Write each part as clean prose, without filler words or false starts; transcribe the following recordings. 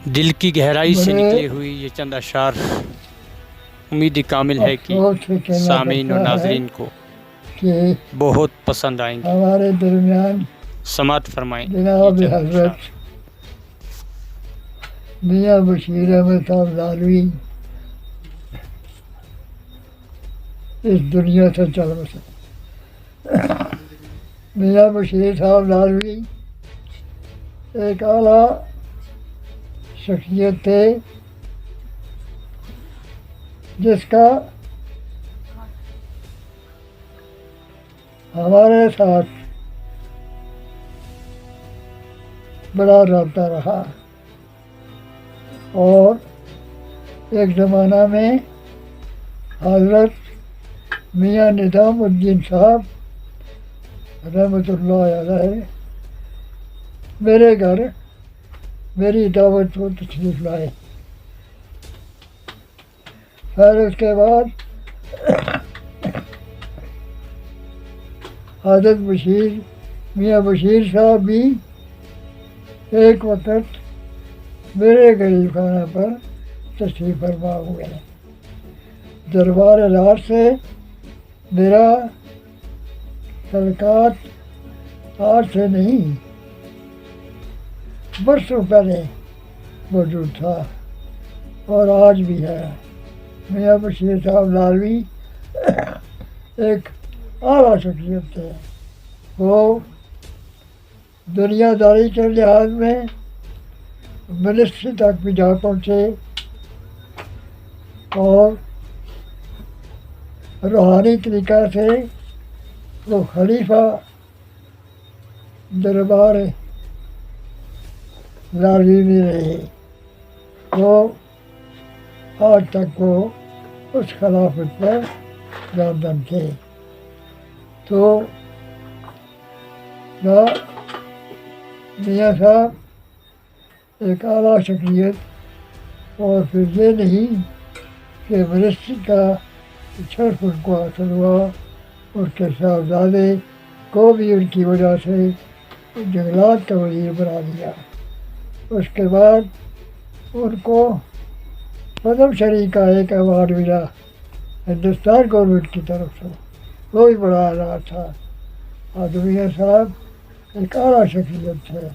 دل کی گہرائی سے بڑے نکلی ہوئی یہ چند اشعار امید کامل ہے کہ افسوس سے کہنا سامعین و پڑتا ہے ناظرین کو کہ بہت پسند آئیں گے. ہمارے درمیان سماعت فرمائیں جناب یہ چند حضرت اشعار. میاں بشیر احمد صاحب لاروی اس دنیا سے چل بسے. میاں بشیر صاحب لاروی ایک اعلیٰ شخصیت تھے جس کا ہمارے ساتھ بڑا رابطہ رہا، اور ایک زمانہ میں حضرت میاں نظام الدین صاحب رحمۃ اللہ علیہ میرے گھر میری دعوت کو تشریف لائے. پھر اس کے بعد حضرت میاں بشیر صاحب بھی ایک وقت میرے غریب خانہ پر تشریف فرما ہوئے. دربار الار سے میرا تعلقات آج سے نہیں برسوں پہلے موجود تھا اور آج بھی ہے. میاں بشیر صاحب لاروی ایک اعلیٰ شخصیت تھے. وہ دنیا داری کے لحاظ میں منسٹری تک بھی جا پہنچے اور روحانی طریقہ سے وہ خلیفہ دربار لاروی میں رہے. وہ آج تک وہ اس خلافت پر گامزن تھے. تو میاں صاحب ایک اعلیٰ شخصیت، اور پھر یہ نہیں کہ منسٹری کا شرف ان کو حاصل ہوا، ان کے صاحبزادے کو بھی ان کی وجہ سے جنگلات کا وزیر بنا دیا. اس کے بعد ان کو پدم شری کا ایک ایوارڈ ملا ہندوستان گورنمنٹ کی طرف سے، وہ بھی بڑا اعزاز تھا. میاں صاحب ایک اعلیٰ شخصیت تھے.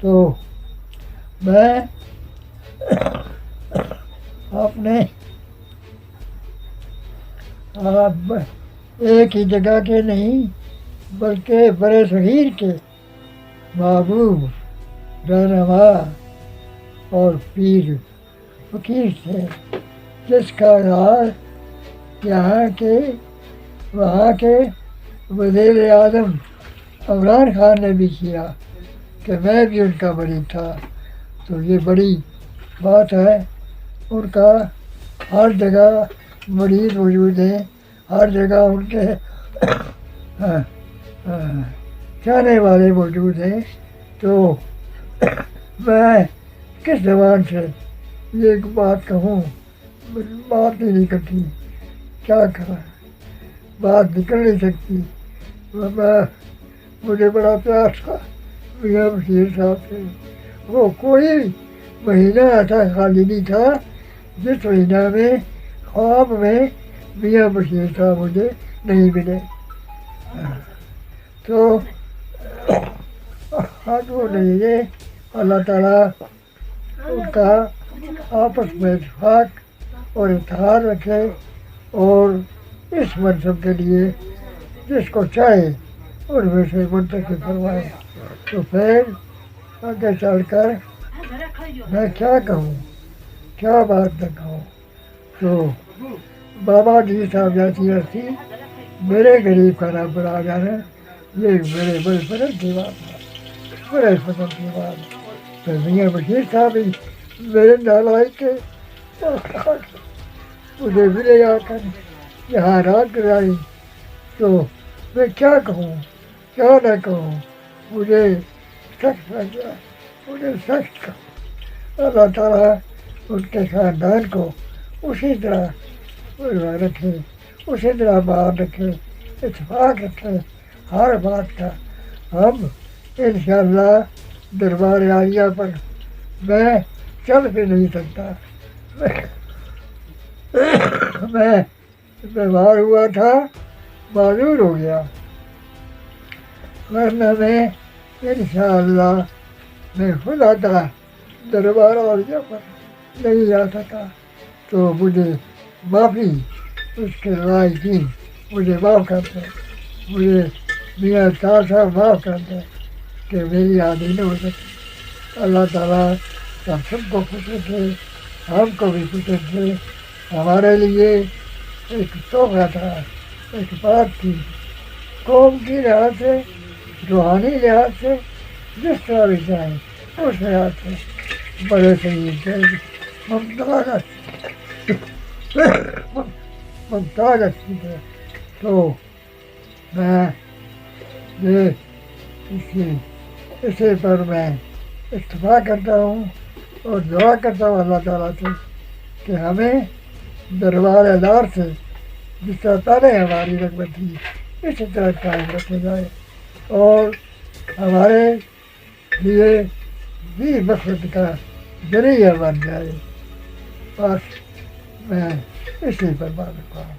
تو میں اپنے ایک ہی جگہ کے نہیں بلکہ برے صغیر کے محبوب رہنما اور پیر فقیر تھے، جس کا اظہار یہاں کے وہاں کے وزیر اعظم عمران خان نے بھی کیا کہ میں بھی ان کا مرید تھا. تو یہ بڑی بات ہے. ان کا ہر جگہ مرید موجود ہیں، ہر جگہ ان کے چاہنے والے موجود ہیں. تو میں کس زبان سے یہ بات کہوں، بات ہی نہیں کرتی، کیا کریں، بات نکل نہیں سکتی. مجھے بڑا پیار تھا میاں بشیر صاحب سے. وہ کوئی مہینہ ایسا خالی نہیں تھا جس مہینہ میں خواب میں میاں بشیر صاحب مجھے نہیں ملے. تو ہاتھ وہ نہیں ہے. اللہ تعالیٰ ان کا آپس میں اتفاق اور اتحاد رکھے، اور اس منصب کے لیے جس کو چاہے ان میں سے منتخب فرمائے. تو پھر آگے چل کر میں کیا کہوں، کیا بات نہ کہوں. تو بابا جی صاحب جیسی ہستی میرے غریب کا نام پر آ جانا، یہ میرے بڑے فخر کی بات ہے، بڑے فخر کی بات. پھر میاں بشیر صاحب ہی میرے نالائق کے مجھے ملے آ کر یہاں رات گزاری. تو میں کیا کہوں، کیا نہ کہوں، مجھے سخت لگ گیا، مجھے سخت کہوں. اللہ تعالیٰ ان کے خاندان کو اسی طرح رکھے، اسی طرح باہر رکھے، اتفاق رکھے ہر بات کا. ہم انشاءاللہ دربار عالیہ پر میں چل بھی نہیں سکتا. میں بیمار ہوا تھا, معذور ہو گیا, ورنہ میں انشاءاللہ میں خدا کا دربار اور پر نہیں آ سکا. تو مجھے معافی اس کے لائقین مجھے معاف کر دیں, مجھے میاں صاحب معاف کر دیں کہ میری عادی نہ ہو سکے. اللہ تعالیٰ ہم سب کو خوش رکھے, ہم کو بھی خوش رکھے. ہمارے لیے ایک تحفہ تھا, ایک بات تھی, قوم کی لحاظ سے, روحانی لحاظ سے, جس طرح بھی چاہیں اس لحاظ سے بڑے شہید تھے, ممتاز اچھی تھے. تو میں یہ اسی پر میں اتفاق کرتا ہوں اور دعا کرتا ہوں اللہ تعالیٰ سے کہ ہمیں دربار الار سے جس طرح پہلے ہماری رغبت تھی اسی طرح قائم رکھے جائے اور ہمارے لیے بھی مقصد کا ذریعہ بن جائے. بس میں اسی پر بات کرتا ہوں.